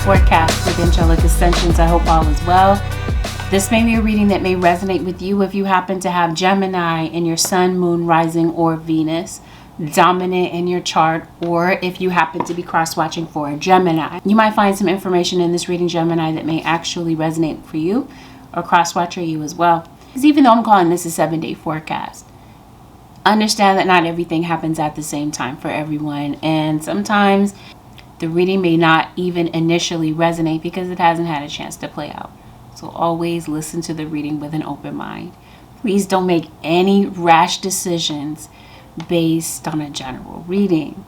forecast with Angelic Ascensions. I hope all is well. This may be a reading that may resonate with you if you happen to have Gemini in your sun, moon, rising, or Venus dominant in your chart, or if you happen to be cross-watching for a Gemini. You might find some information in this reading, Gemini, that may actually resonate for you or cross-watch for you as well. Because even though I'm calling this a 7-day forecast, understand that not everything happens at the same time for everyone, and sometimes the reading may not even initially resonate because it hasn't had a chance to play out. So always listen to the reading with an open mind. Please don't make any rash decisions based on a general reading.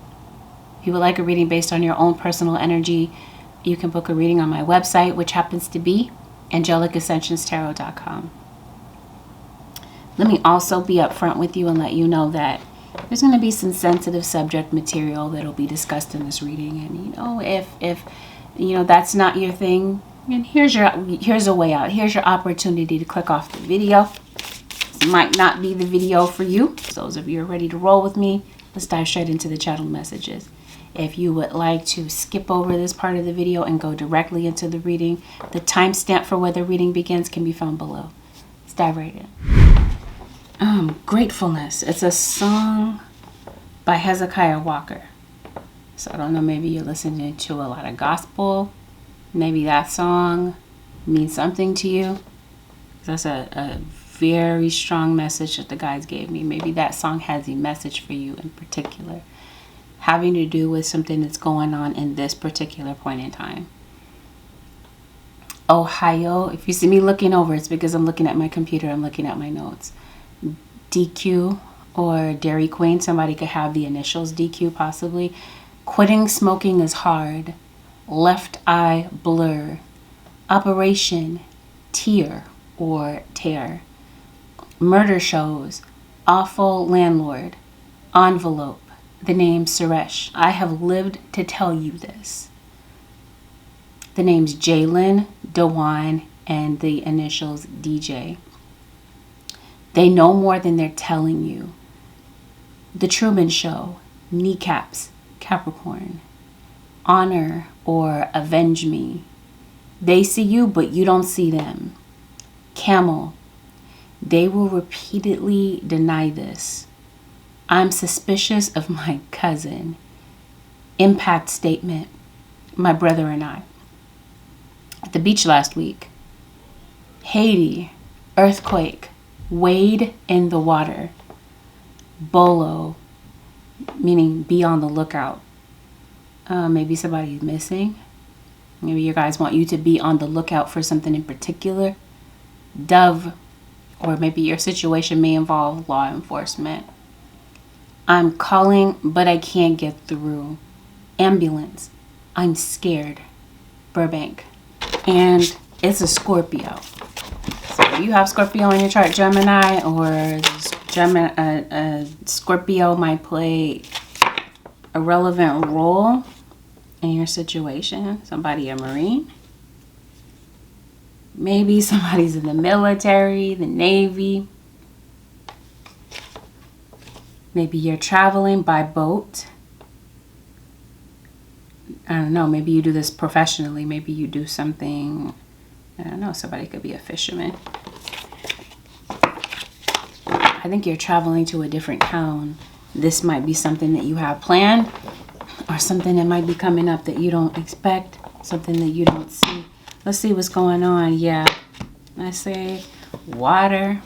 If you would like a reading based on your own personal energy, you can book a reading on my website, which happens to be AngelicAscensionsTarot.com. Let me also be upfront with you and let you know that there's going to be some sensitive subject material that will be discussed in this reading. And if that's not your thing, and here's a way out. Here's your opportunity to click off the video. This might not be the video for you. Those of you who are ready to roll with me, let's dive straight into the channel messages. If you would like to skip over this part of the video and go directly into the reading, the timestamp for where the reading begins can be found below. Let's dive right in. Gratefulness. It's a song by Hezekiah Walker. So I don't know, maybe you're listening to a lot of gospel. Maybe that song means something to you. That's a very strong message that the guys gave me. Maybe that song has a message for you in particular, having to do with something that's going on in this particular point in time. Ohio. If you see me looking over, it's because I'm looking at my computer. I'm looking at my notes. DQ or Dairy Queen. Somebody could have the initials DQ possibly. Quitting smoking is hard. Left eye blur. Operation tear or tear. Murder shows. Awful landlord. Envelope. The name Suresh. I have lived to tell you this. The names Jalen, Dewan, and the initials DJ. They know more than they're telling you. The Truman Show, Kneecaps, Capricorn. Honor or avenge me. They see you, but you don't see them. Camel. They will repeatedly deny this. I'm suspicious of my cousin. Impact statement. My brother and I. At the beach last week. Haiti. Earthquake. Wade in the water. Bolo, meaning be on the lookout. Maybe somebody's missing. Maybe your guys want you to be on the lookout for something in particular. Dove, or maybe your situation may involve law enforcement. I'm calling, but I can't get through. Ambulance. I'm scared. Burbank. And it's a Scorpio. So if you have Scorpio in your chart, Gemini, or Scorpio might play a relevant role in your situation. Somebody a Marine. Maybe somebody's in the military, the Navy. Maybe you're traveling by boat. I don't know. Maybe you do this professionally. Maybe you do something... I don't know, somebody could be a fisherman. I think you're traveling to a different town. This might be something that you have planned, or something that might be coming up that you don't expect, something that you don't see. Let's see what's going on. Yeah, let's say water.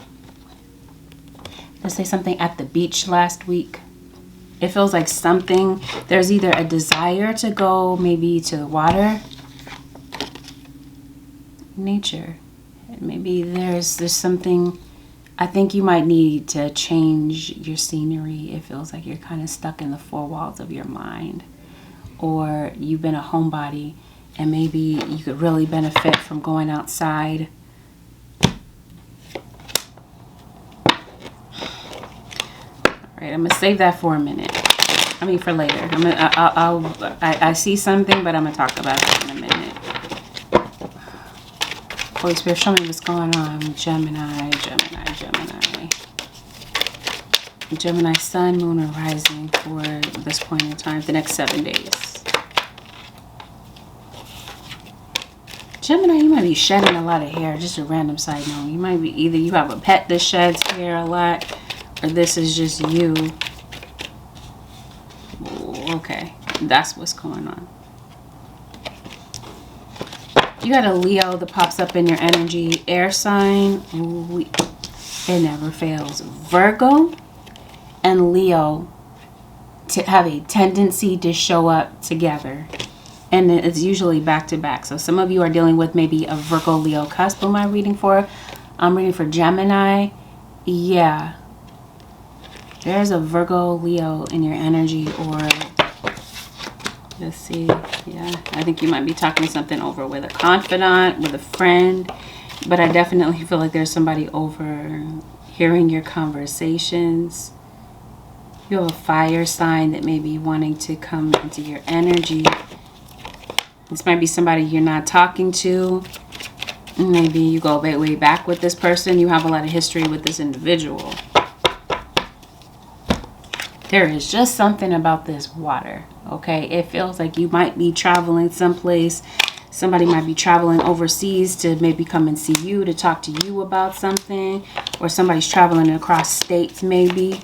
Let's say something at the beach last week. It feels like something, there's either a desire to go maybe to the water, nature. Maybe there's something. I think you might need to change your scenery. It feels like you're kind of stuck in the four walls of your mind, or you've been a homebody and maybe you could really benefit from going outside. All right, I'm gonna save that for a minute. I mean for later. I see something, but I'm gonna talk about it in a minute. Holy Spirit, show me what's going on. Gemini. Gemini sun, moon, or rising for this point in time, the next 7 days. Gemini, you might be shedding a lot of hair. Just a random side note. You might be either you have a pet that sheds hair a lot, or this is just you. Okay, that's what's going on. You got a Leo that pops up in your energy. Air sign. It never fails. Virgo and Leo have a tendency to show up together. And it's usually back to back. So some of you are dealing with maybe a Virgo Leo cusp. Who am I reading for? I'm reading for Gemini. Yeah. There's a Virgo Leo in your energy, or let's see. Yeah. I think you might be talking something over with a confidant, with a friend. But I definitely feel like there's somebody over hearing your conversations. You have a fire sign that may be wanting to come into your energy. This might be somebody you're not talking to. Maybe you go way back with this person. You have a lot of history with this individual. There is just something about this water, okay? It feels like you might be traveling someplace. Somebody might be traveling overseas to maybe come and see you, to talk to you about something. Or somebody's traveling across states maybe.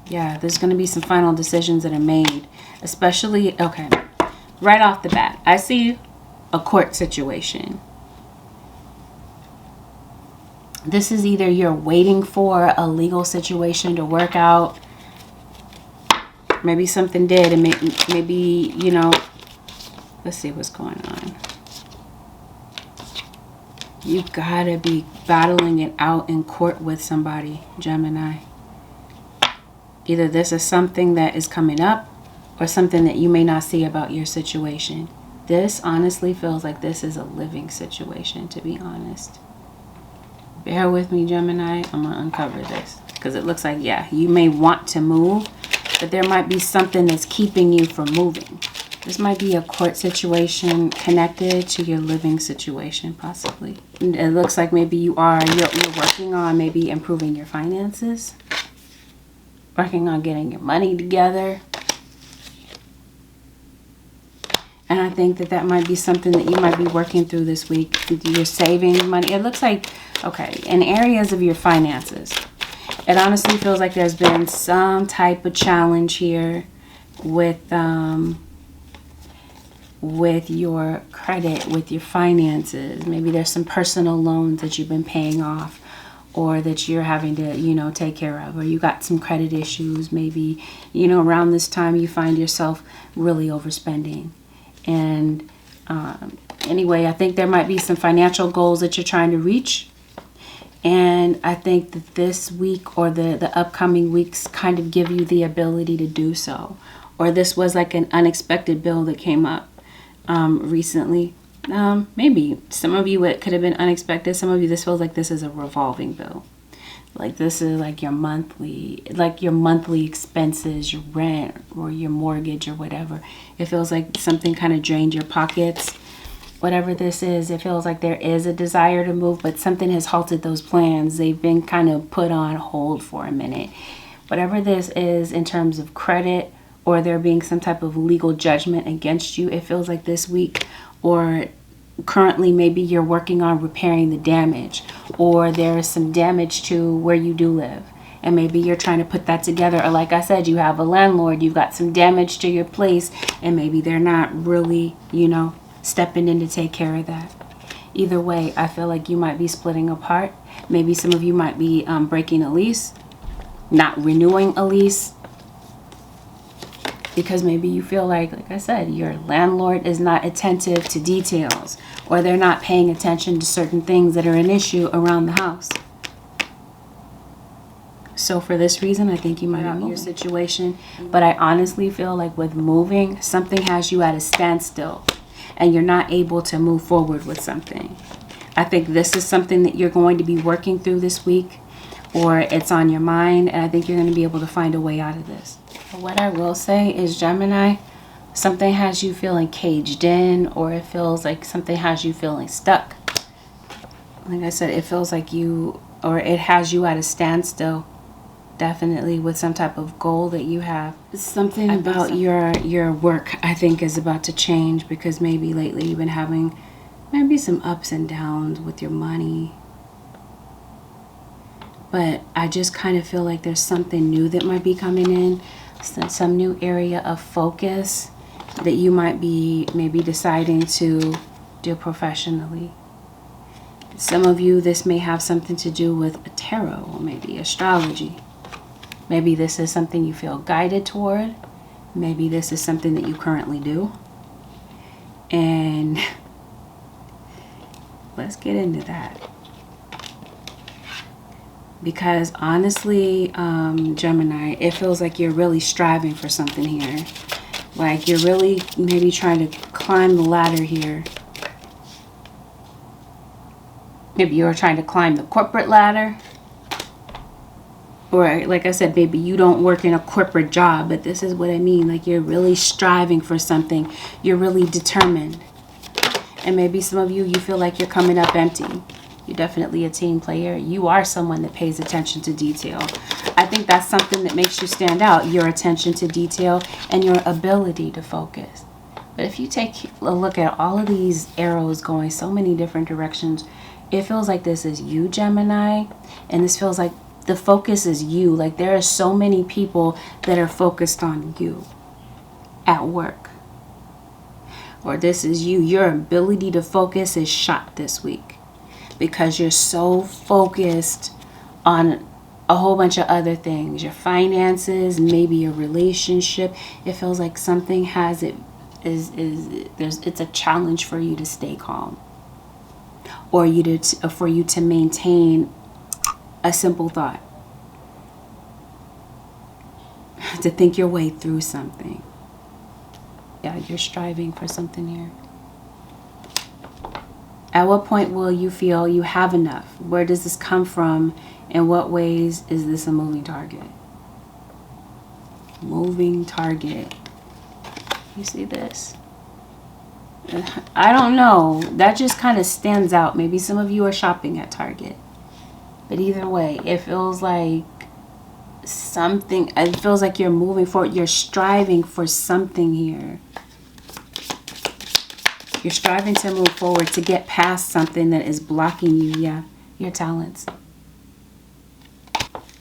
Yeah, there's going to be some final decisions that are made. Especially, okay, right off the bat, I see a court situation. This is either you're waiting for a legal situation to work out. Maybe something did, and maybe, you know, let's see what's going on. You gotta be battling it out in court with somebody, Gemini. Either this is something that is coming up or something that you may not see about your situation. This honestly feels like this is a living situation, to be honest. Bear with me, Gemini. I'm going to uncover this because it looks like, yeah, you may want to move, but there might be something that's keeping you from moving. This might be a court situation connected to your living situation, possibly. It looks like maybe you're working on maybe improving your finances, working on getting your money together. And I think that might be something that you might be working through this week. You're saving money. It looks like, okay, in areas of your finances, it honestly feels like there's been some type of challenge here with your credit, with your finances. Maybe there's some personal loans that you've been paying off, or that you're having to, you know, take care of, or you got some credit issues. Maybe, you know, around this time you find yourself really overspending. And anyway, I think there might be some financial goals that you're trying to reach. And I think that this week or the upcoming weeks kind of give you the ability to do so. Or this was like an unexpected bill that came up recently. Maybe some of you it could have been unexpected. Some of you this feels like this is a revolving bill. Like this is like your monthly expenses, your rent or your mortgage or whatever. It feels like something kind of drained your pockets. Whatever this is, it feels like there is a desire to move, but something has halted those plans. They've been kind of put on hold for a minute. Whatever this is in terms of credit, or there being some type of legal judgment against you, it feels like this week, or currently maybe you're working on repairing the damage, or there's some damage to where you do live, and maybe you're trying to put that together. Or like I said, you have a landlord, you've got some damage to your place, and maybe they're not really, you know, stepping in to take care of that. Either way, I feel like you might be splitting apart. Maybe some of you might be breaking a lease, not renewing a lease, because maybe you feel like I said, your landlord is not attentive to details, or they're not paying attention to certain things that are an issue around the house. So for this reason, I think you might have your situation. But I honestly feel like with moving, something has you at a standstill and you're not able to move forward with something. I think this is something that you're going to be working through this week, or it's on your mind, and I think you're going to be able to find a way out of this. What I will say is, Gemini, something has you feeling caged in, or it feels like something has you feeling stuck. Like I said, it feels like it has you at a standstill, definitely, with some type of goal that you have. Something about your work, I think, is about to change, because maybe lately you've been having Maybe some ups and downs with your money. But I just kind of feel like there's something new that might be coming in. Some new area of focus that you might be maybe deciding to do professionally. Some of you, this may have something to do with a tarot or maybe astrology. Maybe this is something you feel guided toward. Maybe this is something that you currently do. And let's get into that. Because honestly, Gemini, it feels like you're really striving for something here. Like you're really maybe trying to climb the ladder here. Maybe you're trying to climb the corporate ladder. Or like I said, maybe you don't work in a corporate job, but this is what I mean. Like you're really striving for something. You're really determined. And maybe some of you feel like you're coming up empty. You're definitely a team player. You are someone that pays attention to detail. I think that's something that makes you stand out. Your attention to detail and your ability to focus. But if you take a look at all of these arrows going so many different directions, it feels like this is you, Gemini. And this feels like the focus is you. Like there are so many people that are focused on you at work. Or this is you. Your ability to focus is shot this week because you're so focused on a whole bunch of other things. Your finances, maybe your relationship. It feels like something has it it's a challenge for you to stay calm. Or for you to maintain a simple thought. To think your way through something. Yeah, you're striving for something here. At what point will you feel you have enough? Where does this come from? In what ways is this a moving target? Moving target. You see this? I don't know. That just kind of stands out. Maybe some of you are shopping at Target. But either way, it feels like something. It feels like you're moving forward. You're striving for something here. You're striving to move forward, to get past something that is blocking you. Yeah, your talents.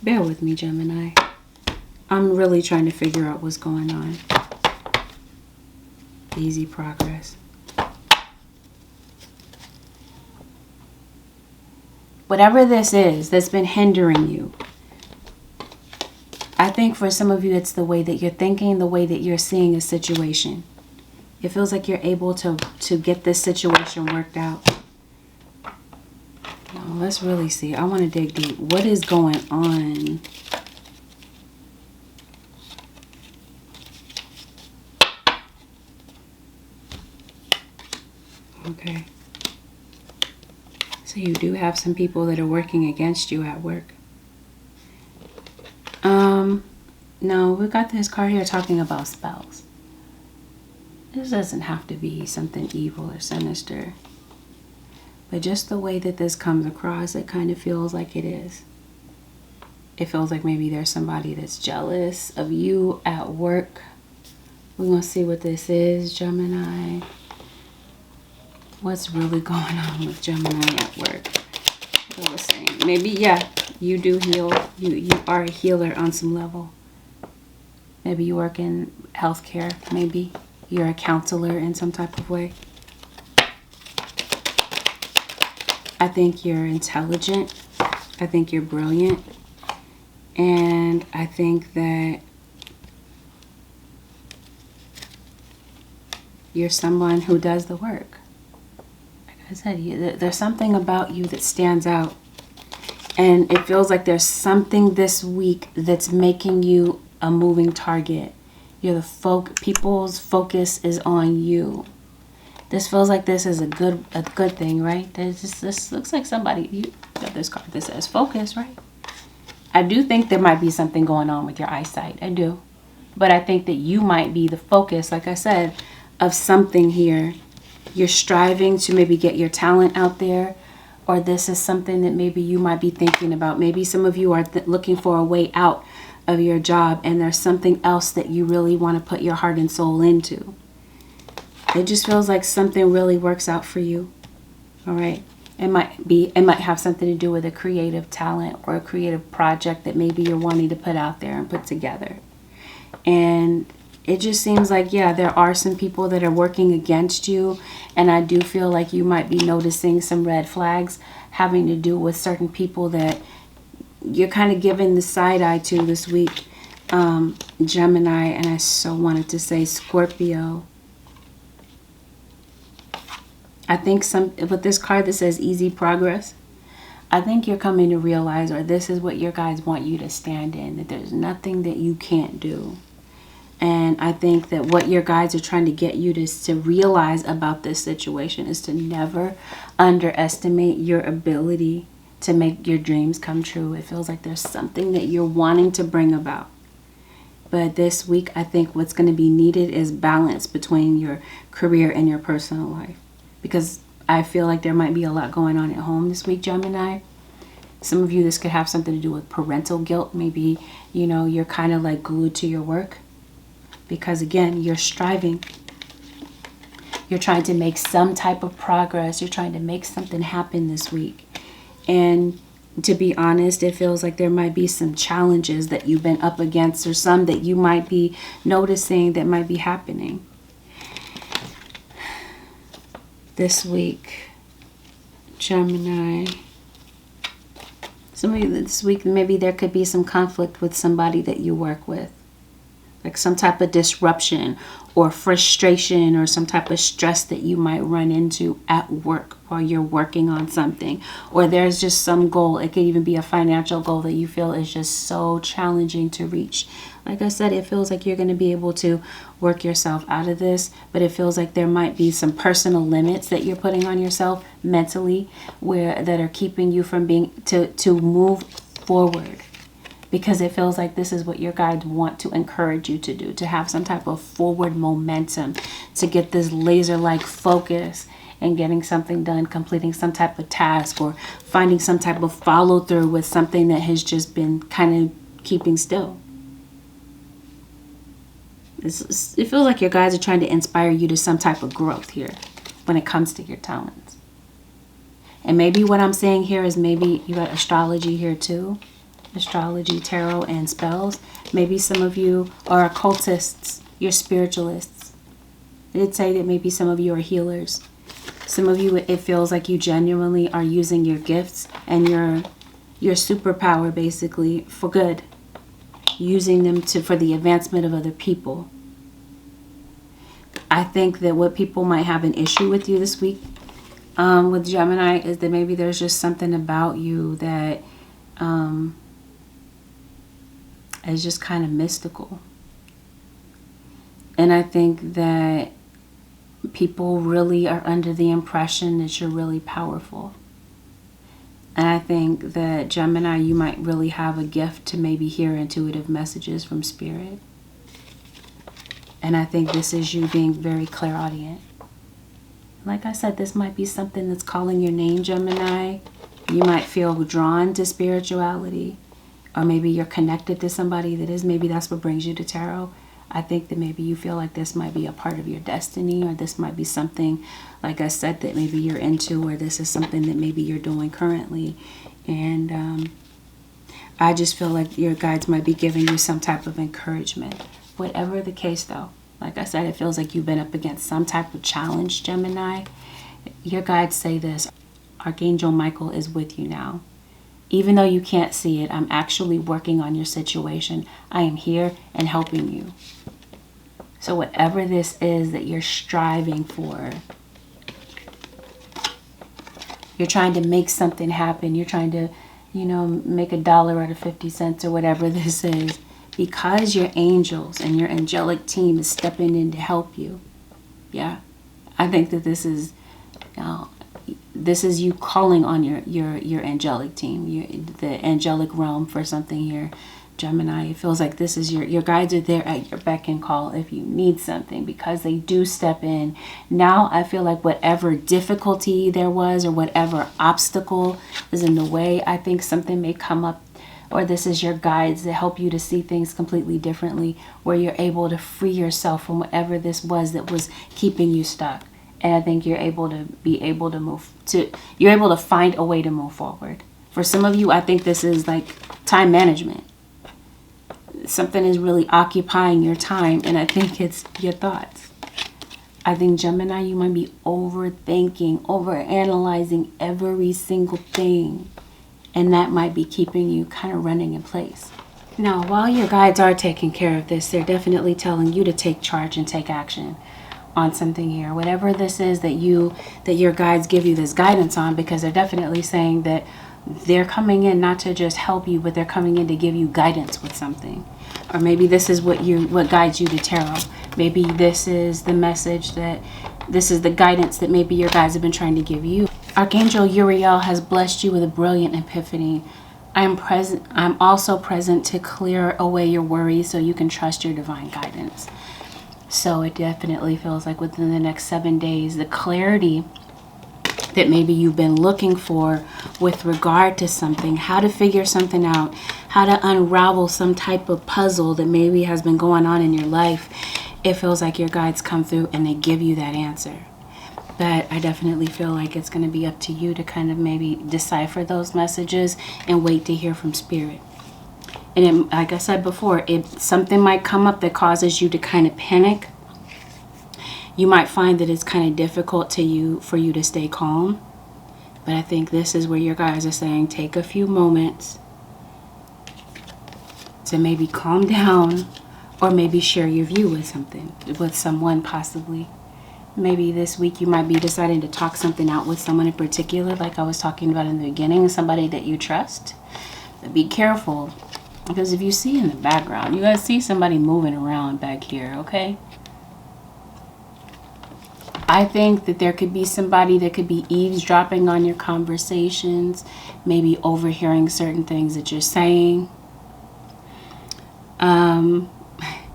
Bear with me, Gemini. I'm really trying to figure out what's going on. Easy progress. Whatever this is that's been hindering you, I think for some of you, it's the way that you're thinking, the way that you're seeing a situation. It feels like you're able to get this situation worked out. Now, let's really see. I want to dig deep. What is going on? Okay. So you do have some people that are working against you at work. No, we got this card here talking about spells. This doesn't have to be something evil or sinister. But just the way that this comes across, it kind of feels like it is. It feels like maybe there's somebody that's jealous of you at work. We're going to see what this is, Gemini. What's really going on with Gemini at work? What I was saying. Maybe, yeah, you do heal. You are a healer on some level. Maybe you work in healthcare. Maybe you're a counselor in some type of way. I think you're intelligent. I think you're brilliant. And I think that you're someone who does the work. Like I said, there's something about you that stands out. And it feels like there's something this week that's making you a moving target. You're the people's focus is on you. This feels like this is a good thing, right? This looks like somebody, you got this card that says focus, right? I do think there might be something going on with your eyesight. I do. But I think that you might be the focus, like I said, of something here. You're striving to maybe get your talent out there. Or this is something that maybe you might be thinking about. Maybe some of you are looking for a way out of your job. And there's something else that you really want to put your heart and soul into. It just feels like something really works out for you. All right. It might have something to do with a creative talent or a creative project that maybe you're wanting to put out there and put together. And it just seems like, yeah, there are some people that are working against you. And I do feel like you might be noticing some red flags having to do with certain people that you're kind of giving the side eye to this week. Gemini, and I so wanted to say Scorpio. I think with this card that says easy progress, I think you're coming to realize, or this is what your guides want you to stand in, that there's nothing that you can't do. And I think that what your guides are trying to get you to realize about this situation is to never underestimate your ability to make your dreams come true. It feels like there's something that you're wanting to bring about. But this week, I think what's going to be needed is balance between your career and your personal life. Because I feel like there might be a lot going on at home this week, Gemini. Some of you, this could have something to do with parental guilt. Maybe, you're kind of like glued to your work. Because again, you're striving. You're trying to make some type of progress. You're trying to make something happen this week. And to be honest, it feels like there might be some challenges that you've been up against, or some that you might be noticing that might be happening this week, Gemini. Some of you this week, maybe there could be some conflict with somebody that you work with. Like some type of disruption or frustration or some type of stress that you might run into at work while you're working on something. Or there's just some goal. It could even be a financial goal that you feel is just so challenging to reach. Like I said, it feels like you're going to be able to work yourself out of this, but it feels like there might be some personal limits that you're putting on yourself mentally that are keeping you from being to move forward. Because it feels like this is what your guides want to encourage you to do, to have some type of forward momentum, to get this laser-like focus and getting something done, completing some type of task, or finding some type of follow-through with something that has just been kind of keeping still. It feels like your guides are trying to inspire you to some type of growth here when it comes to your talents. And maybe what I'm saying here is maybe you got astrology here too. Astrology, tarot, and spells. Maybe some of you are occultists, you're spiritualists. I did say that maybe some of you are healers. Some of you, it feels like you genuinely are using your gifts and your superpower basically for good. Using them for the advancement of other people. I think that what people might have an issue with you this week with Gemini is that maybe there's just something about you that is just kind of mystical. And I think that people really are under the impression that you're really powerful. And I think that Gemini, you might really have a gift to maybe hear intuitive messages from spirit. And I think this is you being very clairaudient. Like I said, this might be something that's calling your name, Gemini. You might feel drawn to spirituality. Or maybe you're connected to somebody that is. Maybe that's what brings you to tarot. I think that maybe you feel like this might be a part of your destiny, or this might be something, like I said, that maybe you're into, or this is something that maybe you're doing currently. And I just feel like your guides might be giving you some type of encouragement. Whatever the case, though, like I said, it feels like you've been up against some type of challenge, Gemini. Your guides say this: Archangel Michael is with you now. Even though you can't see it, I'm actually working on your situation. I am here and helping you. So whatever this is that you're striving for, you're trying to make something happen. You're trying to, make $1 out of 50 cents or whatever this is. Because your angels and your angelic team is stepping in to help you. Yeah, I think that this is you calling on your angelic team, the angelic realm for something here, Gemini. It feels like this is your guides are there at your beck and call if you need something, because they do step in. Now I feel like whatever difficulty there was or whatever obstacle is in the way, I think something may come up, or this is your guides that help you to see things completely differently, where you're able to free yourself from whatever this was that was keeping you stuck. And I think you're able to find a way to move forward. For some of you, I think this is like time management. Something is really occupying your time, and I think it's your thoughts. I think Gemini, you might be overthinking, overanalyzing every single thing, and that might be keeping you kind of running in place. Now, while your guides are taking care of this, they're definitely telling you to take charge and take action on something here. Whatever this is that your guides give you this guidance on, because they're definitely saying that they're coming in not to just help you, but they're coming in to give you guidance with something. Or maybe this is what guides you to tarot. Maybe this is the message this is the guidance that maybe your guides have been trying to give you. Archangel Uriel has blessed you with a brilliant epiphany. I'm also present to clear away your worries so you can trust your divine guidance. So it definitely feels like within the next 7 days, the clarity that maybe you've been looking for with regard to something, how to figure something out, how to unravel some type of puzzle that maybe has been going on in your life, it feels like your guides come through and they give you that answer. But I definitely feel like it's going to be up to you to kind of maybe decipher those messages and wait to hear from Spirit. And like I said before, something might come up that causes you to kind of panic. You might find that it's kind of difficult for you to stay calm. But I think this is where your guys are saying, take a few moments to maybe calm down, or maybe share your view with someone possibly. Maybe this week you might be deciding to talk something out with someone in particular, like I was talking about in the beginning, somebody that you trust. But be careful, because if you see in the background, you guys see somebody moving around back here, okay? I think that there could be somebody that could be eavesdropping on your conversations, maybe overhearing certain things that you're saying.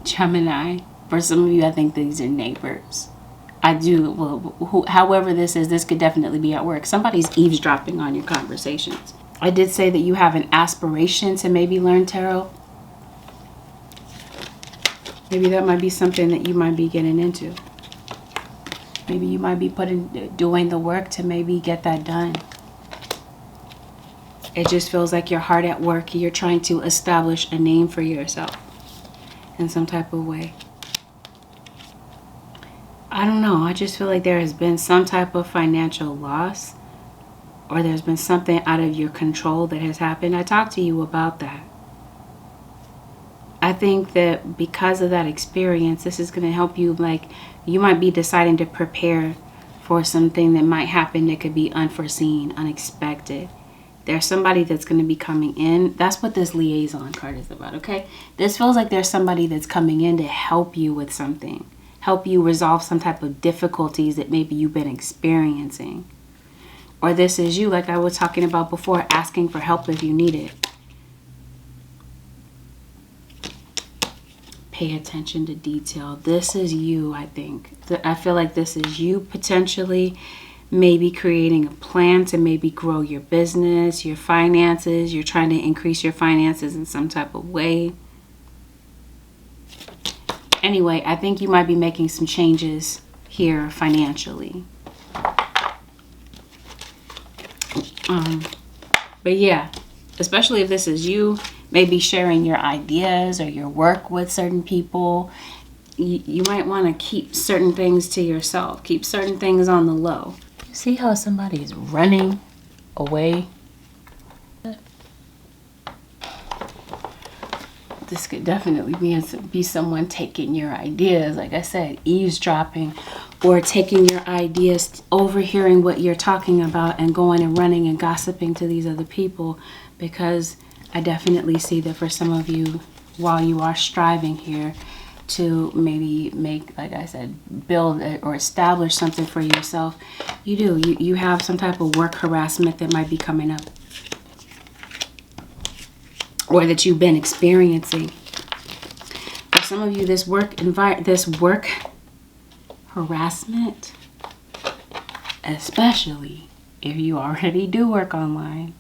Gemini, for some of you, I think these are neighbors. However this could definitely be at work. Somebody's eavesdropping on your conversations. I did say that you have an aspiration to maybe learn tarot. Maybe that might be something that you might be getting into. Maybe you might be doing the work to maybe get that done. It just feels like you're hard at work. You're trying to establish a name for yourself in some type of way. I don't know. I just feel like there has been some type of financial loss, or there's been something out of your control that has happened. I talked to you about that. I think that because of that experience, this is going to help you. Like, you might be deciding to prepare for something that might happen that could be unforeseen, unexpected. There's somebody that's going to be coming in. That's what this liaison card is about, okay? This feels like there's somebody that's coming in to help you with something. Help you resolve some type of difficulties that maybe you've been experiencing. Or this is you, like I was talking about before, asking for help if you need it. Pay attention to detail. This is you, I think. I feel like this is you potentially maybe creating a plan to maybe grow your business, your finances. You're trying to increase your finances in some type of way. Anyway, I think you might be making some changes here financially. But yeah, especially if this is you, maybe sharing your ideas or your work with certain people. You might want to keep certain things to yourself. Keep certain things on the low. See how somebody is running away? This could definitely be someone taking your ideas, like I said, eavesdropping, or taking your ideas, overhearing what you're talking about and going and running and gossiping to these other people. Because I definitely see that for some of you, while you are striving here to maybe make, like I said, build or establish something for yourself, you have some type of work harassment that might be coming up, or that you've been experiencing. For some of you, this work harassment, especially if you already do work online,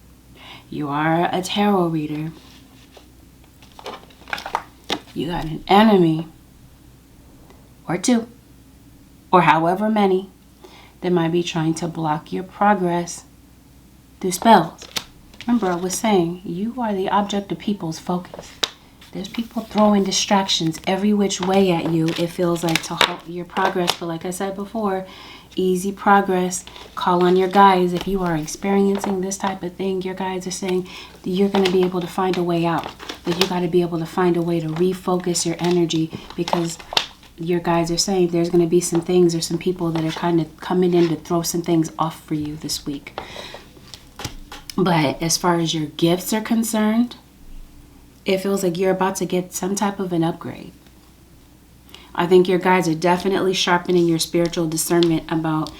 you are a tarot reader, you got an enemy or two, or however many, that might be trying to block your progress through spells. Remember, I was saying, you are the object of people's focus. There's people throwing distractions every which way at you, it feels like, to halt your progress. But like I said before, easy progress. Call on your guides. If you are experiencing this type of thing, your guides are saying that you're going to be able to find a way out. But you got to be able to find a way to refocus your energy, because your guides are saying there's going to be some things or some people that are kind of coming in to throw some things off for you this week. But as far as your gifts are concerned, it feels like you're about to get some type of an upgrade. I think your guides are definitely sharpening your spiritual discernment about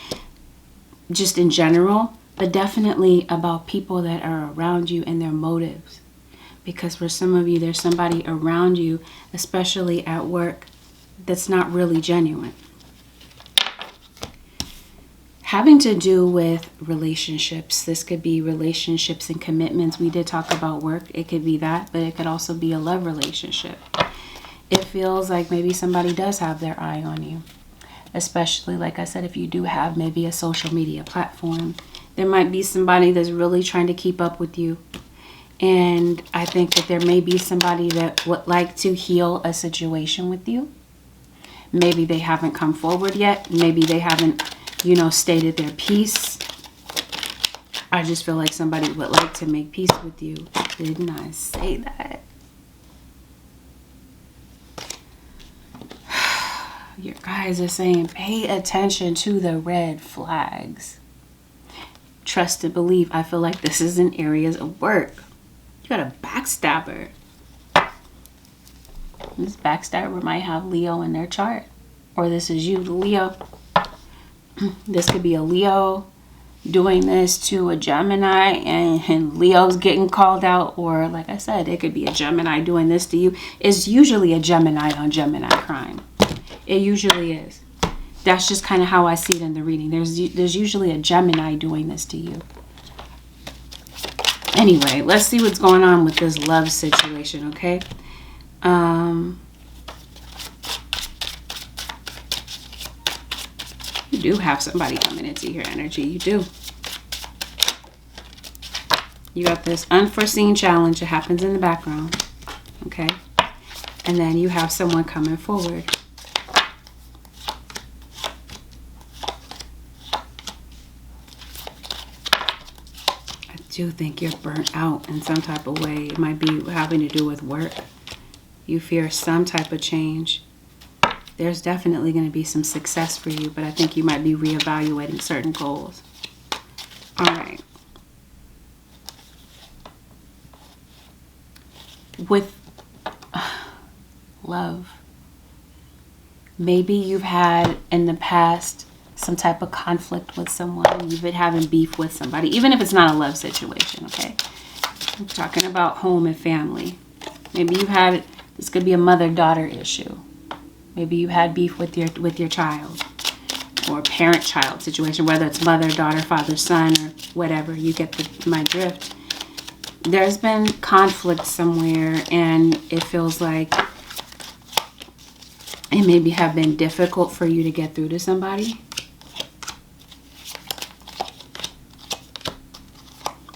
just in general, but definitely about people that are around you and their motives. Because for some of you, there's somebody around you, especially at work, that's not really genuine. Having to do with relationships. This could be relationships and commitments. We did talk about work. It could be that, but it could also be a love relationship. It feels like maybe somebody does have their eye on you. Especially, like I said, if you do have maybe a social media platform, there might be somebody that's really trying to keep up with you. And I think that there may be somebody that would like to heal a situation with you. Maybe they haven't come forward yet. Maybe they haven't, stated their piece. I just feel like somebody would like to make peace with you. Didn't I say that? Your guys are saying pay attention to the red flags. Trust and believe. I feel like this is in areas of work. You got a backstabber. This backstabber might have Leo in their chart. Or this is you, the Leo. This could be a Leo doing this to a Gemini and Leo's getting called out. Or like I said, it could be a Gemini doing this to you. It's usually a Gemini on Gemini crime. It usually is. That's just kind of how I see it in the reading. There's usually a Gemini doing this to you. Anyway, let's see what's going on with this love situation, okay? You do have somebody coming into your energy. You do. You got this unforeseen challenge that happens in the background, okay? And then you have someone coming forward. I do think you're burnt out in some type of way. It might be having to do with work. You fear some type of change. There's definitely going to be some success for you, but I think you might be reevaluating certain goals. All right. With love, maybe you've had in the past some type of conflict with someone. You've been having beef with somebody, even if it's not a love situation, okay? I'm talking about home and family. Maybe you've had, this could be a mother-daughter issue. Maybe you had beef with your child, or parent-child situation, whether it's mother, daughter, father, son, or whatever. You get my drift. There's been conflict somewhere, and it feels like it maybe have been difficult for you to get through to somebody.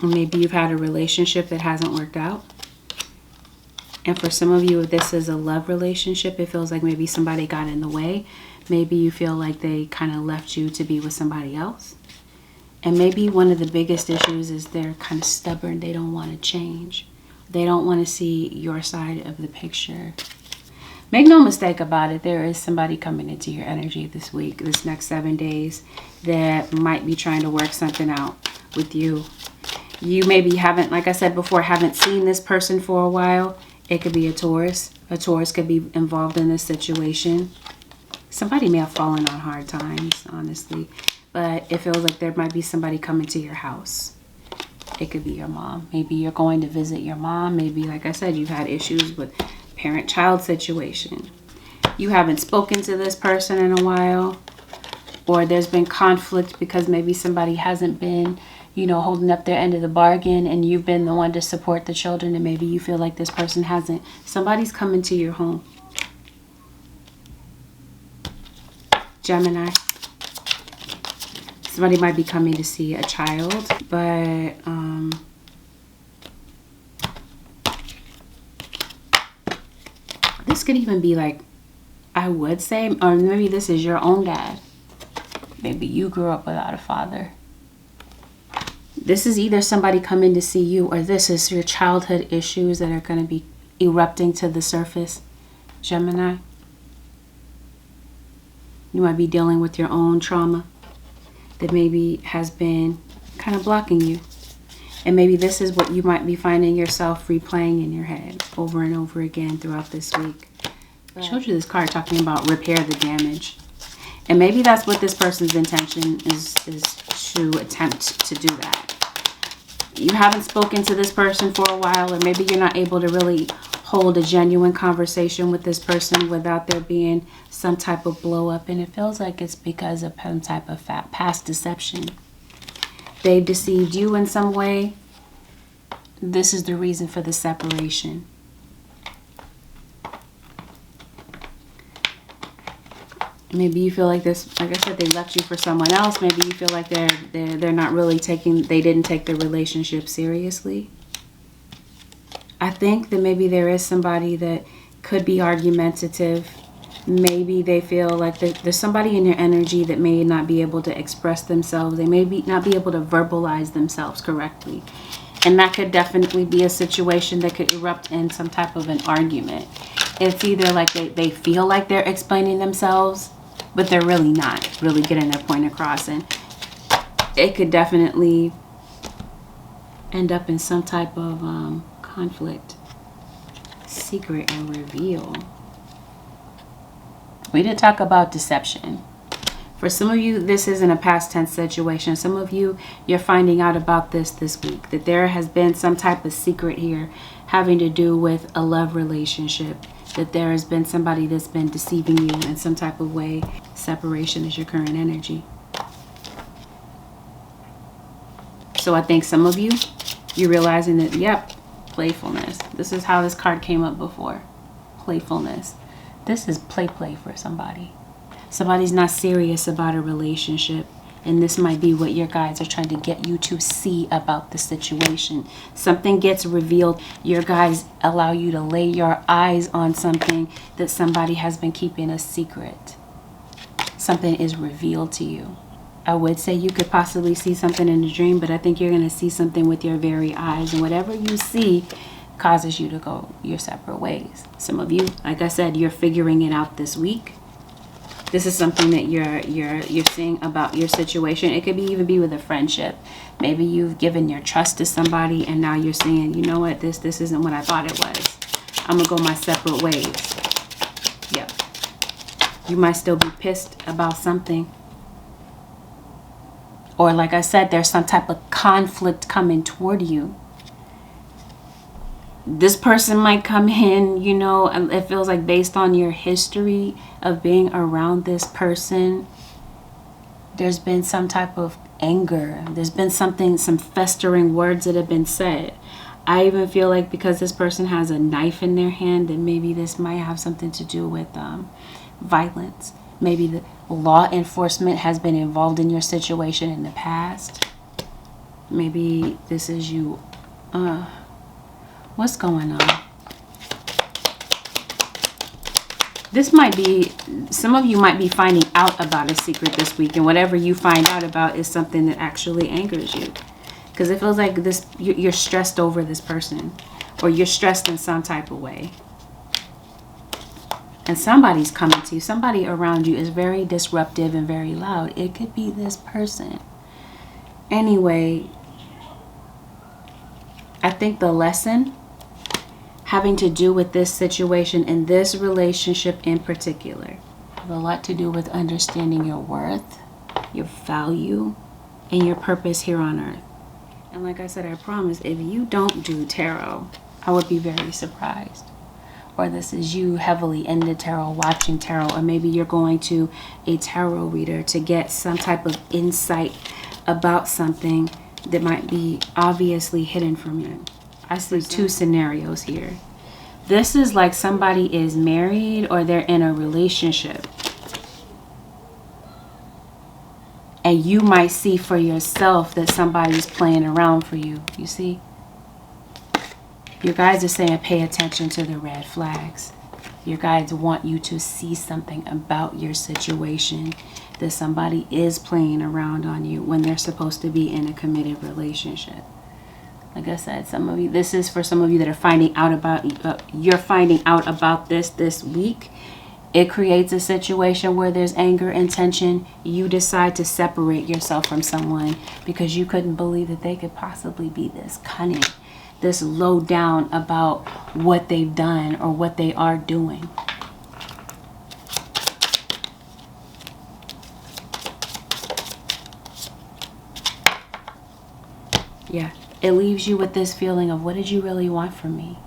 Maybe you've had a relationship that hasn't worked out. And for some of you, if this is a love relationship, it feels like maybe somebody got in the way. Maybe you feel like they kind of left you to be with somebody else. And maybe one of the biggest issues is they're kind of stubborn. They don't want to change. They don't want to see your side of the picture. Make no mistake about it. There is somebody coming into your energy this week, this next 7 days, that might be trying to work something out with you. You maybe haven't, like I said before, haven't seen this person for a while. It could be a Taurus. A Taurus could be involved in this situation. Somebody may have fallen on hard times, honestly. But it feels like there might be somebody coming to your house. It could be your mom. Maybe you're going to visit your mom. Maybe, like I said, you've had issues with parent-child situation. You haven't spoken to this person in a while. Or there's been conflict because maybe somebody hasn't been, holding up their end of the bargain, and you've been the one to support the children, and maybe you feel like this person hasn't. Somebody's coming to your home. Gemini. Somebody might be coming to see a child, but this could even be like, I would say, or maybe this is your own dad. Maybe you grew up without a father. This is either somebody coming to see you, or this is your childhood issues that are going to be erupting to the surface, Gemini. You might be dealing with your own trauma that maybe has been kind of blocking you. And maybe this is what you might be finding yourself replaying in your head over and over again throughout this week. I showed you this card talking about repair the damage. And maybe that's what this person's intention is to attempt to do that. You haven't spoken to this person for a while, or maybe you're not able to really hold a genuine conversation with this person without there being some type of blow up. And it feels like it's because of some type of past deception. They deceived you in some way. This is the reason for the separation. Maybe you feel like this, like I said, they left you for someone else. Maybe you feel like they're not really they didn't take the relationship seriously. I think that maybe there is somebody that could be argumentative. Maybe they feel like there's somebody in your energy that may not be able to express themselves. They may not be able to verbalize themselves correctly. And that could definitely be a situation that could erupt in some type of an argument. It's either like they feel like they're explaining themselves, but they're really not really getting their point across. And it could definitely end up in some type of conflict. Secret and reveal. We did talk about deception. For some of you, this isn't a past tense situation. Some of you, you're finding out about this week. That there has been some type of secret here having to do with a love relationship. That there has been somebody that's been deceiving you in some type of way. Separation is your current energy. So I think some of you, you're realizing that, yep, playfulness. This is how this card came up before. Playfulness. This is play for somebody. Somebody's not serious about a relationship. And this might be what your guides are trying to get you to see about the situation. Something gets revealed. Your guides allow you to lay your eyes on something that somebody has been keeping a secret. Something is revealed to you. I would say you could possibly see something in a dream, but I think you're going to see something with your very eyes. And whatever you see causes you to go your separate ways. Some of you, like I said, you're figuring it out this week. This is something that you're seeing about your situation. It could even be with a friendship. Maybe you've given your trust to somebody and now you're saying, you know what, this isn't what I thought it was. I'm gonna go my separate ways. Yep. You might still be pissed about something. Or like I said, there's some type of conflict coming toward you. This person might come in, you know, it feels like based on your history of being around this person, there's been some type of anger. There's been some festering words that have been said. I even feel like because this person has a knife in their hand, that maybe this might have something to do with violence. Maybe the law enforcement has been involved in your situation in the past. Maybe this is you. What's going on? This might be, some of you might be finding out about a secret this week, and whatever you find out about is something that actually angers you. Because it feels like this, you're stressed over this person, or you're stressed in some type of way. And somebody's coming to you. Somebody around you is very disruptive and very loud. It could be this person. Anyway, I think the lesson having to do with this situation and this relationship in particular have a lot to do with understanding your worth, your value, and your purpose here on earth. And like I said, I promise, if you don't do tarot, I would be very surprised. Or this is you heavily into tarot, watching tarot, or maybe you're going to a tarot reader to get some type of insight about something that might be obviously hidden from you. I see two scenarios here. This is like somebody is married or they're in a relationship. And And you might see for yourself that somebody's playing around for you. You see? Your guides are saying pay attention to the red flags. Your guides want you to see something about your situation, that somebody is playing around on you when they're supposed to be in a committed relationship. Like I said, some of you, this is for some of you that are finding out about, you're finding out about this week. It creates a situation where there's anger and tension. You decide to separate yourself from someone because you couldn't believe that they could possibly be this cunning, this low down about what they've done or what they are doing. Yeah, it leaves you with this feeling of, what did you really want from me?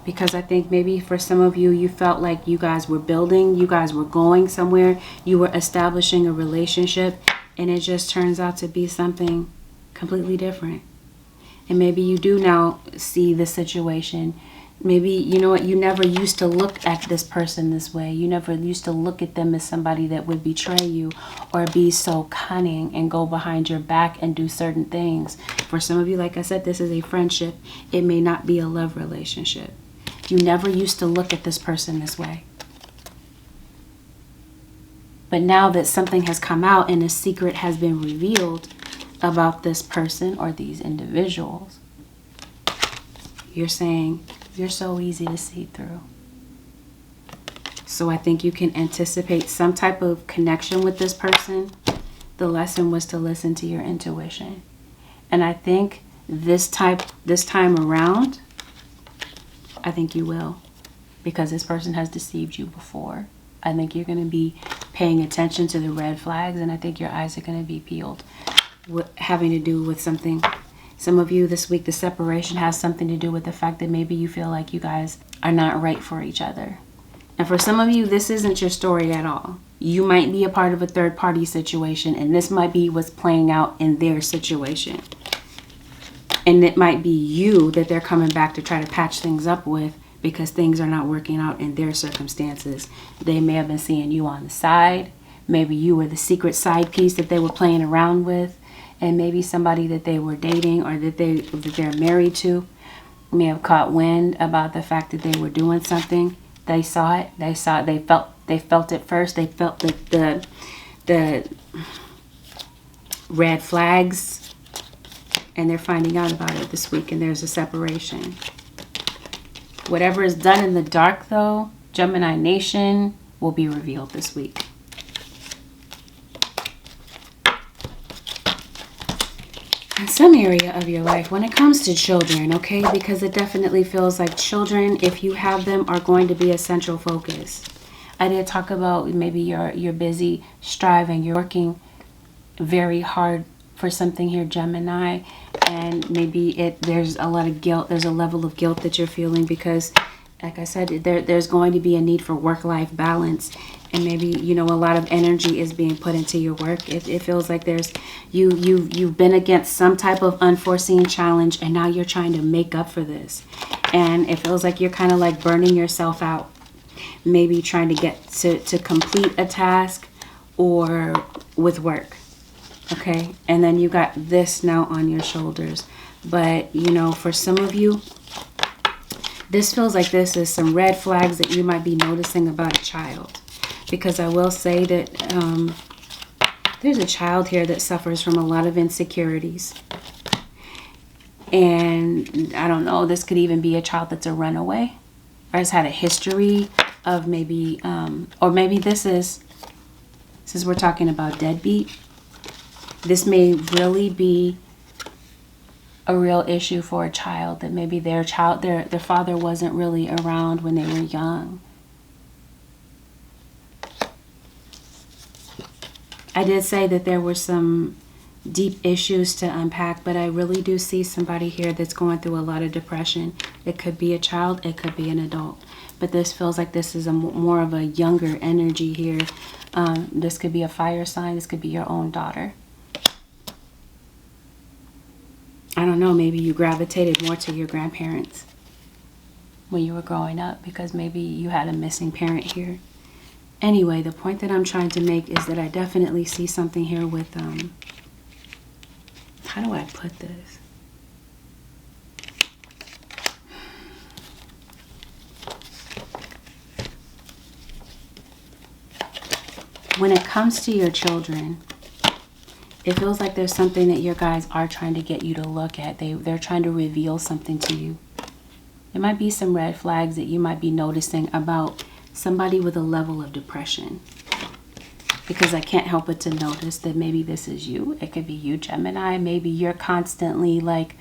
Because I think maybe for some of you, you felt like you guys were building, you guys were going somewhere, you were establishing a relationship, and it just turns out to be something completely different. And maybe you do now see the situation. Maybe, you know what, you never used to look at this person this way. You never used to look at them as somebody that would betray you or be so cunning and go behind your back and do certain things. For some of you, like I said, this is a friendship. It may not be a love relationship. You never used to look at this person this way. But now that something has come out and a secret has been revealed about this person or these individuals, you're saying, you're so easy to see through. So I think you can anticipate some type of connection with this person. The lesson was to listen to your intuition. And I think this time around, I think you will, because this person has deceived you before. I think you're going to be paying attention to the red flags, and I think your eyes are going to be peeled. Having to do with something. Some of you this week, the separation has something to do with the fact that maybe you feel like you guys are not right for each other. And for some of you, this isn't your story at all. You might be a part of a third party situation, and this might be what's playing out in their situation. And it might be you that they're coming back to try to patch things up with because things are not working out in their circumstances. They may have been seeing you on the side. Maybe you were the secret side piece that they were playing around with. And maybe somebody that they were dating or that they're married to may have caught wind about the fact that they were doing something. They saw it. They felt it first. They felt the red flags. And they're finding out about it this week, and there's a separation. Whatever is done in the dark, though, Gemini Nation, will be revealed this week. In some area of your life, when it comes to children, okay, because it definitely feels like children, if you have them, are going to be a central focus. I did talk about maybe you're busy striving, you're working very hard for something here, Gemini, and maybe there's a lot of guilt, there's a level of guilt that you're feeling because, like I said, there's going to be a need for work-life balance, and maybe, you know, a lot of energy is being put into your work. It feels like there's you've been against some type of unforeseen challenge, and now you're trying to make up for this, and it feels like you're kind of like burning yourself out, maybe trying to get to complete a task or with work. Okay, and then you got this now on your shoulders. But, you know, for some of you, this feels like this is some red flags that you might be noticing about a child. Because I will say that there's a child here that suffers from a lot of insecurities. And I don't know, this could even be a child that's a runaway or has had a history of maybe, or maybe this is, since we're talking about deadbeat, this may really be a real issue for a child, that maybe their father wasn't really around when they were young. I did say that there were some deep issues to unpack, but I really do see somebody here that's going through a lot of depression. It could be a child, it could be an adult, but this feels like this is more of a younger energy here. This could be a fire sign, this could be your own daughter. I don't know, maybe you gravitated more to your grandparents when you were growing up because maybe you had a missing parent here. Anyway, the point that I'm trying to make is that I definitely see something here with, how do I put this? When it comes to your children, it feels like there's something that your guys are trying to get you to look at. They're trying to reveal something to you. There might be some red flags that you might be noticing about somebody with a level of depression. Because I can't help but to notice that maybe this is you. It could be you, Gemini. Maybe you're constantly like,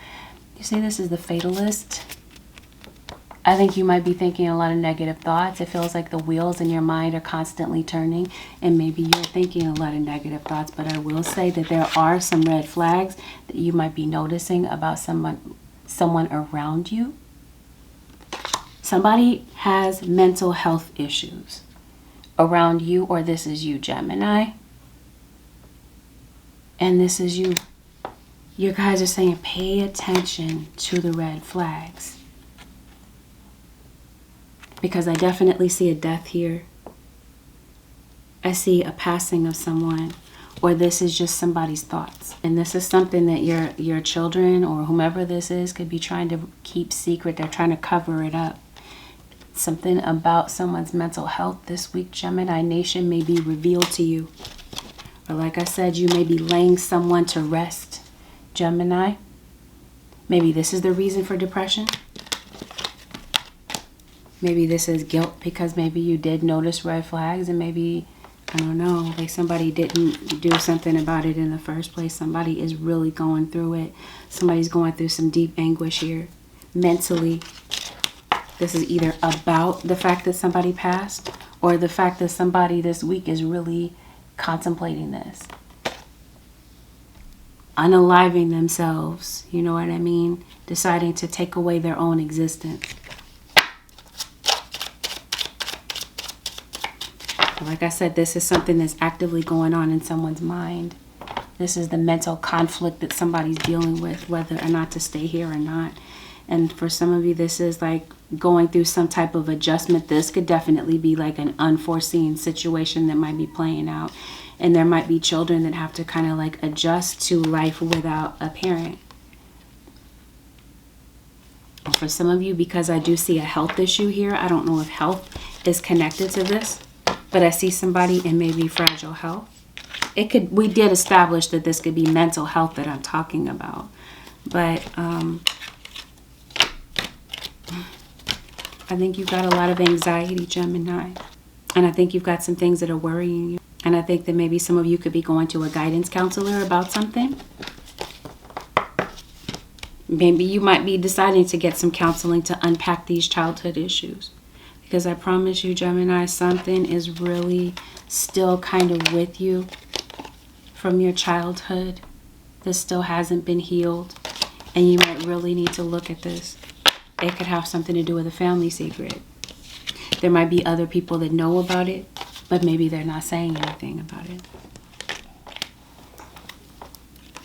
you say this is the fatalist. I think you might be thinking a lot of negative thoughts. It feels like the wheels in your mind are constantly turning, and maybe you're thinking a lot of negative thoughts. But I will say that there are some red flags that you might be noticing about someone around you. Somebody has mental health issues around you, or this is you, Gemini. And this is you. Your guys are saying pay attention to the red flags. Because I definitely see a death here. I see a passing of someone, or this is just somebody's thoughts. And this is something that your children or whomever this is could be trying to keep secret. They're trying to cover it up. Something about someone's mental health this week, Gemini Nation, may be revealed to you. Or like I said, you may be laying someone to rest, Gemini. Maybe this is the reason for depression. Maybe this is guilt because maybe you did notice red flags, and maybe, I don't know, like somebody didn't do something about it in the first place. Somebody is really going through it. Somebody's going through some deep anguish here mentally. This is either about the fact that somebody passed, or the fact that somebody this week is really contemplating this. Unaliving themselves, you know what I mean? Deciding to take away their own existence. Like I said, this is something that's actively going on in someone's mind. This is the mental conflict that somebody's dealing with, whether or not to stay here or not. And for some of you, this is like going through some type of adjustment. This could definitely be like an unforeseen situation that might be playing out. And there might be children that have to kind of like adjust to life without a parent. For some of you, because I do see a health issue here, I don't know if health is connected to this. But I see somebody in maybe fragile health. We did establish that this could be mental health that I'm talking about. But I think you've got a lot of anxiety, Gemini. And I think you've got some things that are worrying you. And I think that maybe some of you could be going to a guidance counselor about something. Maybe you might be deciding to get some counseling to unpack these childhood issues. Because I promise you, Gemini, something is really still kind of with you from your childhood that still hasn't been healed. And you might really need to look at this. It could have something to do with a family secret. There might be other people that know about it, but maybe they're not saying anything about it.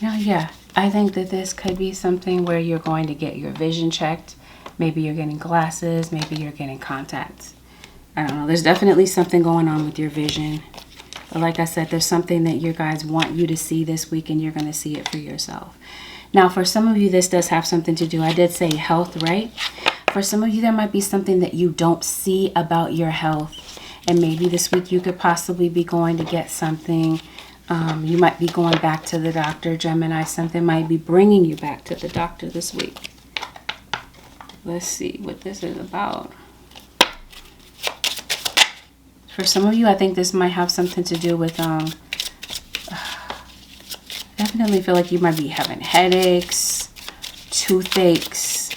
Yeah, I think that this could be something where you're going to get your vision checked. Maybe you're getting glasses. Maybe you're getting contacts. I don't know. There's definitely something going on with your vision. But like I said, there's something that your guys want you to see this week, and you're going to see it for yourself. Now, for some of you, this does have something to do. I did say health, right? For some of you, there might be something that you don't see about your health. And maybe this week you could possibly be going to get something. You might be going back to the doctor, Gemini. Something might be bringing you back to the doctor this week. Let's see what this is about. For some of you, I think this might have something to do with, definitely feel like you might be having headaches, toothaches,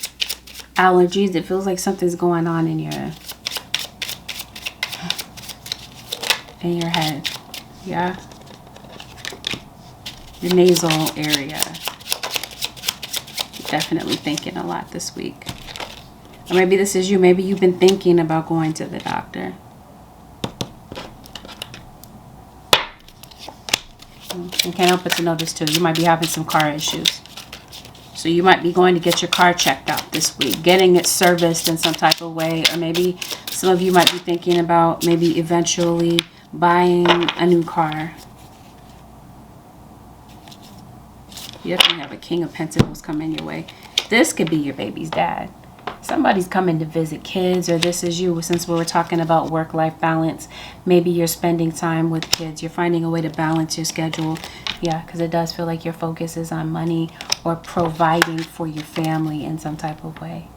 allergies. It feels like something's going on in your head. Yeah. The nasal area. Definitely thinking a lot this week. Or maybe this is you. Maybe you've been thinking about going to the doctor. I can't help but to notice too. You might be having some car issues. So you might be going to get your car checked out this week, getting it serviced in some type of way, or maybe some of you might be thinking about maybe eventually buying a new car. You definitely have a King of Pentacles coming your way. This could be your baby's dad. Somebody's coming to visit kids, or this is you. Since we were talking about work-life balance, maybe you're spending time with kids. You're finding a way to balance your schedule. Yeah, because it does feel like your focus is on money or providing for your family in some type of way.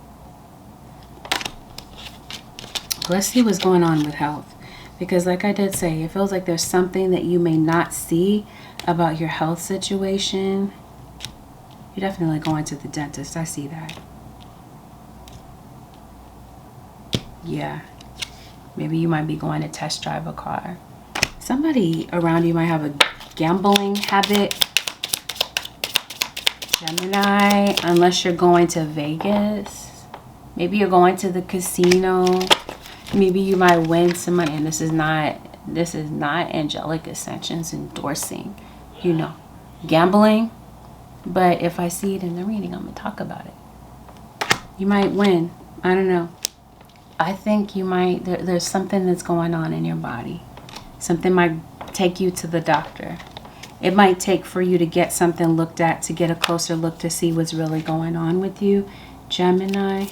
Let's see what's going on with health. Because like I did say, it feels like there's something that you may not see about your health situation. You're definitely going to the dentist. I see that. Yeah. Maybe you might be going to test drive a car. Somebody around you might have a gambling habit. Gemini, unless you're going to Vegas. Maybe you're going to the casino. Maybe you might win some money. And this is not Angelic Ascensions endorsing, you know, gambling. But if I see it in the reading, I'm going to talk about it. You might win. I don't know. I think you might, there's something that's going on in your body. Something might take you to the doctor. It might take for you to get something looked at, to get a closer look to see what's really going on with you. Gemini,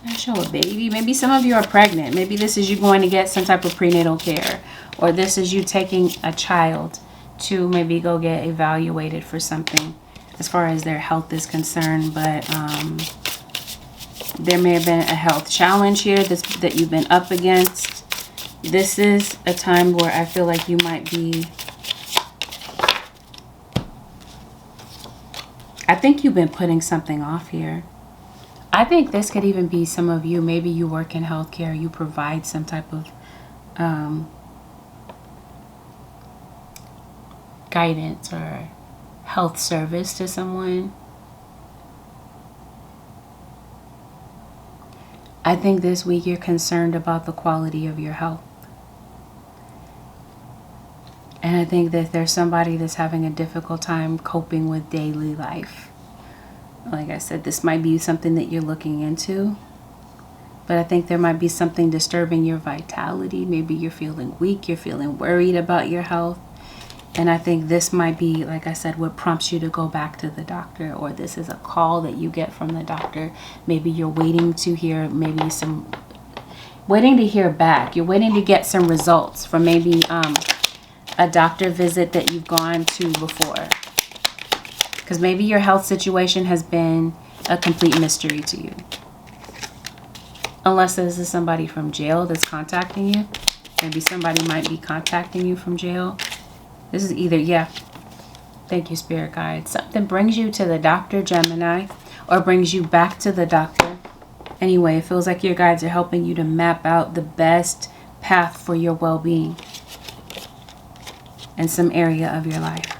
I show a baby. Maybe some of you are pregnant. Maybe this is you going to get some type of prenatal care. Or this is you taking a child to maybe go get evaluated for something as far as their health is concerned. But there may have been a health challenge here that you've been up against. This is a time where I feel like you might be... I think you've been putting something off here. I think this could even be some of you. Maybe you work in healthcare. You provide some type of guidance or health service to someone. I think this week you're concerned about the quality of your health. And I think that there's somebody that's having a difficult time coping with daily life. Like I said, this might be something that you're looking into. But I think there might be something disturbing your vitality. Maybe you're feeling weak. You're feeling worried about your health. And I think this might be, like I said, what prompts you to go back to the doctor. Or this is a call that you get from the doctor. Maybe you're waiting to hear waiting to hear back. You're waiting to get some results from maybe a doctor visit that you've gone to before. Because maybe your health situation has been a complete mystery to you. Unless this is somebody from jail that's contacting you. Maybe somebody might be contacting you from jail. This is either, yeah. Thank you, Spirit Guide. Something brings you to the doctor, Gemini, or brings you back to the doctor. Anyway, it feels like your guides are helping you to map out the best path for your well-being in some area of your life.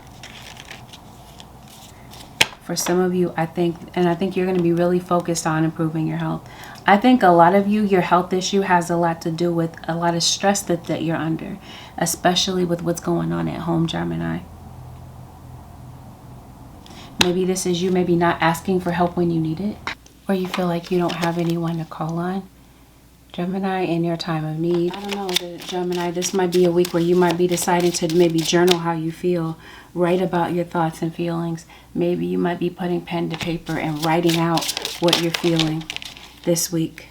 For some of you, I think you're going to be really focused on improving your health. I think a lot of you, your health issue has a lot to do with a lot of stress that you're under, especially with what's going on at home, Gemini. Maybe this is you maybe not asking for help when you need it, or you feel like you don't have anyone to call on. Gemini, in your time of need. I don't know, Gemini, this might be a week where you might be deciding to maybe journal how you feel. Write about your thoughts and feelings. Maybe you might be putting pen to paper and writing out what you're feeling this week.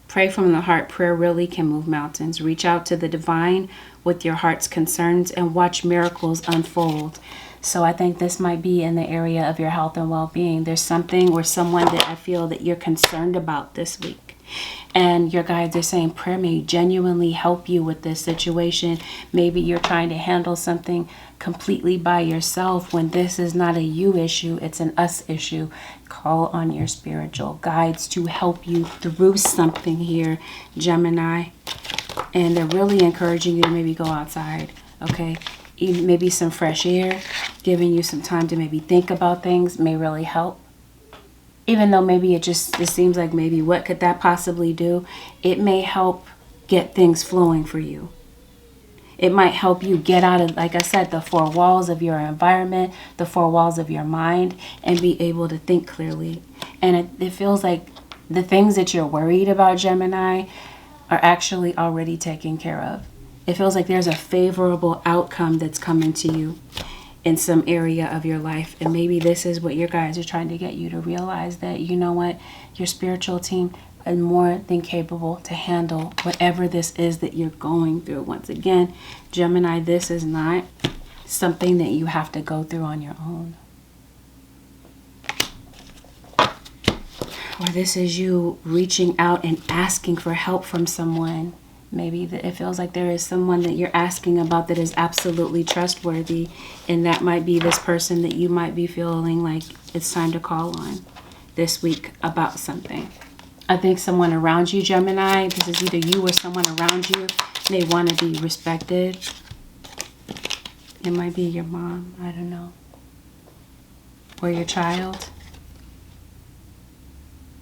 Pray from the heart. Prayer really can move mountains. Reach out to the divine with your heart's concerns and watch miracles unfold. So I think this might be in the area of your health and well-being. There's something or someone that I feel that you're concerned about this week. And your guides are saying prayer may genuinely help you with this situation. Maybe you're trying to handle something completely by yourself when this is not a you issue, it's an us issue. Call on your spiritual guides to help you through something here, Gemini. And they're really encouraging you to maybe go outside, okay? Even maybe some fresh air, giving you some time to maybe think about things may really help. Even though maybe it seems like maybe what could that possibly do? It may help get things flowing for you. It might help you get out of, like I said, the four walls of your environment, the four walls of your mind, and be able to think clearly. And it feels like the things that you're worried about, Gemini, are actually already taken care of. It feels like there's a favorable outcome that's coming to you in some area of your life. And maybe this is what your guides are trying to get you to realize, that, you know what, your spiritual team are more than capable to handle whatever this is that you're going through. Once again, Gemini, this is not something that you have to go through on your own. Or this is you reaching out and asking for help from someone. Maybe it feels like there is someone that you're asking about that is absolutely trustworthy, and that might be this person that you might be feeling like it's time to call on this week about something. I think someone around you, Gemini, this is either you or someone around you, they want to be respected. It might be your mom, I don't know, or your child.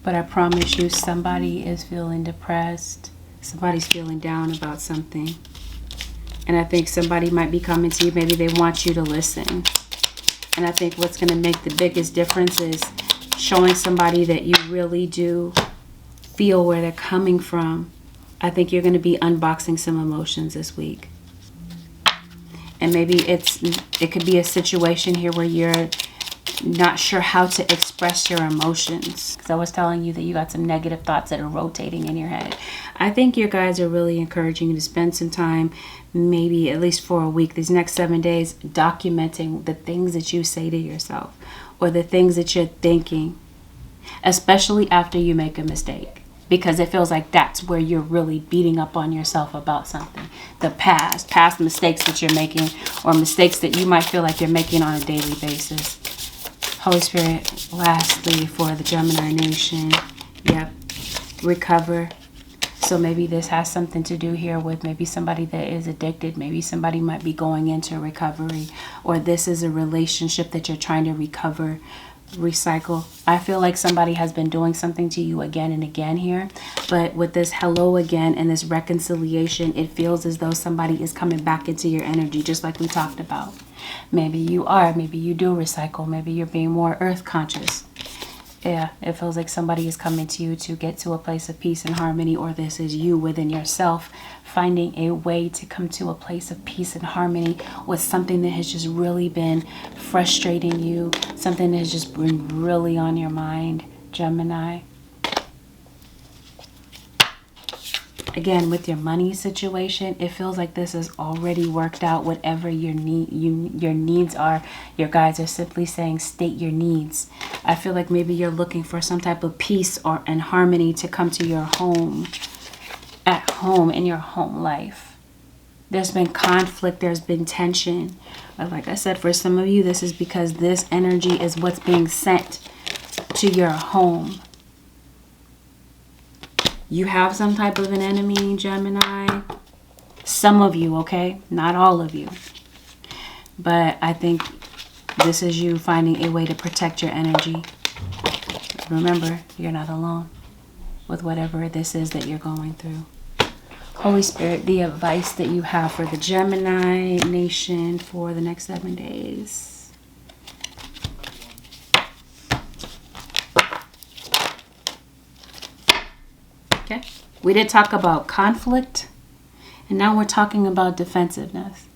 But I promise you, somebody is feeling depressed. Somebody's feeling down about something. And I think somebody might be coming to you. Maybe they want you to listen. And I think what's going to make the biggest difference is showing somebody that you really do feel where they're coming from. I think you're going to be unboxing some emotions this week. And maybe it could be a situation here where you're not sure how to express your emotions. Because I was telling you that you got some negative thoughts that are rotating in your head. I think your guides are really encouraging you to spend some time, maybe at least for a week, these next 7 days, documenting the things that you say to yourself or the things that you're thinking, especially after you make a mistake. Because it feels like that's where you're really beating up on yourself about something. The past mistakes that you're making, or mistakes that you might feel like you're making on a daily basis. Holy Spirit, lastly, for the Gemini nation, yep, recover. So maybe this has something to do here with maybe somebody that is addicted. Maybe somebody might be going into recovery, or this is a relationship that you're trying to recover, recycle. I feel like somebody has been doing something to you again and again here, but with this hello again and this reconciliation, it feels as though somebody is coming back into your energy, just like we talked about. Maybe you do recycle. Maybe you're being more earth conscious. Yeah, it feels like somebody is coming to you to get to a place of peace and harmony, or this is you within yourself finding a way to come to a place of peace and harmony with something that has just really been frustrating you, something that has just been really on your mind, Gemini. Again, with your money situation, it feels like this is already worked out. Whatever your needs are, your guides are simply saying state your needs. I feel like maybe you're looking for some type of peace and harmony to come to your home, at home, in your home life. There's been conflict, there's been tension. But like I said, for some of you, this is because this energy is what's being sent to your home. You have some type of an enemy, Gemini. Some of you, okay? Not all of you. But I think this is you finding a way to protect your energy. Remember, you're not alone with whatever this is that you're going through. Holy Spirit, the advice that you have for the Gemini nation for the next 7 days. Okay, we did talk about conflict, and now we're talking about defensiveness.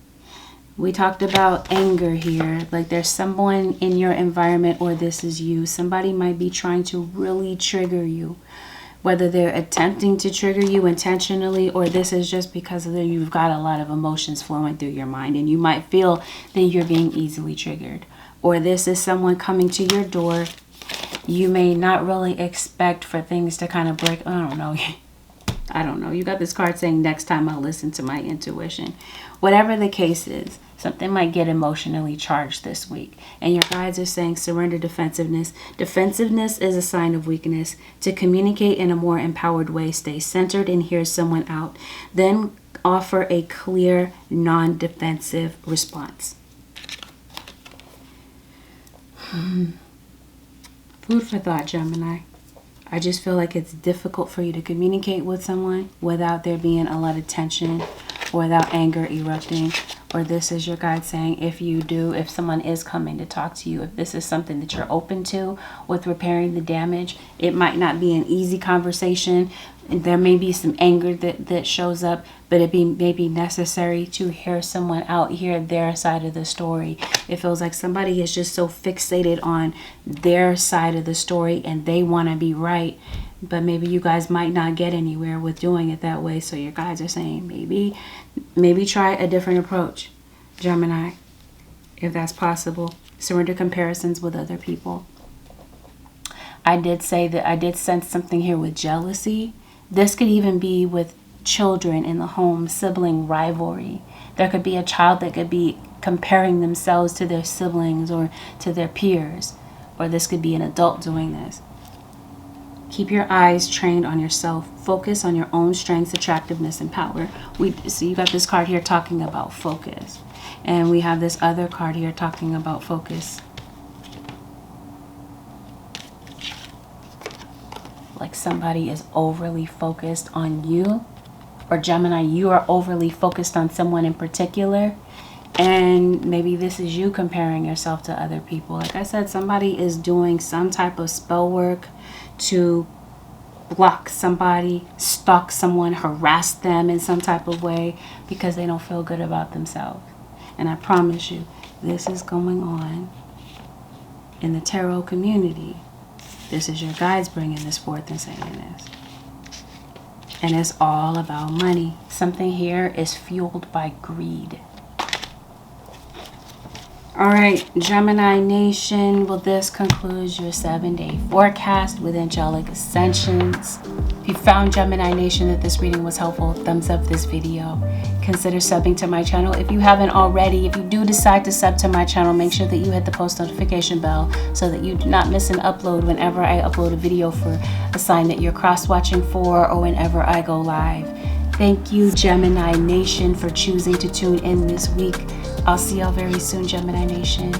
We talked about anger here, like there's someone in your environment, or this is you. Somebody might be trying to really trigger you, whether they're attempting to trigger you intentionally, or this is just because you've got a lot of emotions flowing through your mind, and you might feel that you're being easily triggered. Or this is someone coming to your door. You may not really expect for things to kind of break. I don't know. You got this card saying next time I'll listen to my intuition. Whatever the case is, something might get emotionally charged this week. And your guides are saying surrender defensiveness. Defensiveness is a sign of weakness. To communicate in a more empowered way, stay centered and hear someone out. Then offer a clear, non-defensive response. Food for thought, Gemini. I just feel like it's difficult for you to communicate with someone without there being a lot of tension without anger erupting. Or this is your guide saying, if someone is coming to talk to you, if this is something that you're open to with repairing the damage, it might not be an easy conversation. There may be some anger that shows up, but it may be necessary to hear someone out, hear their side of the story. It feels like somebody is just so fixated on their side of the story and they want to be right. But maybe you guys might not get anywhere with doing it that way. So your guides are saying maybe try a different approach, Gemini, if that's possible. Surrender comparisons with other people. I did say that I did sense something here with jealousy. This could even be with children in the home, sibling rivalry. There could be a child that could be comparing themselves to their siblings or to their peers. Or this could be an adult doing this. Keep your eyes trained on yourself. Focus on your own strengths, attractiveness, and power. So you got this card here talking about focus. And we have this other card here talking about focus. Like somebody is overly focused on you. Or Gemini, you are overly focused on someone in particular. And maybe this is you comparing yourself to other people. Like I said, somebody is doing some type of spell work to block somebody, stalk someone, harass them in some type of way because they don't feel good about themselves. And I promise you, this is going on in the tarot community. This is your guides bringing this forth and saying this. And it's all about money. Something here is fueled by greed. All right, Gemini Nation, well, this concludes your 7-day forecast with Angelic Ascensions. If you found, Gemini Nation, that this reading was helpful, thumbs up this video. Consider subbing to my channel if you haven't already. If you do decide to sub to my channel, make sure that you hit the post notification bell so that you do not miss an upload whenever I upload a video for a sign that you're cross-watching for or whenever I go live. Thank you, Gemini Nation, for choosing to tune in this week. I'll see y'all very soon, Gemini Nation.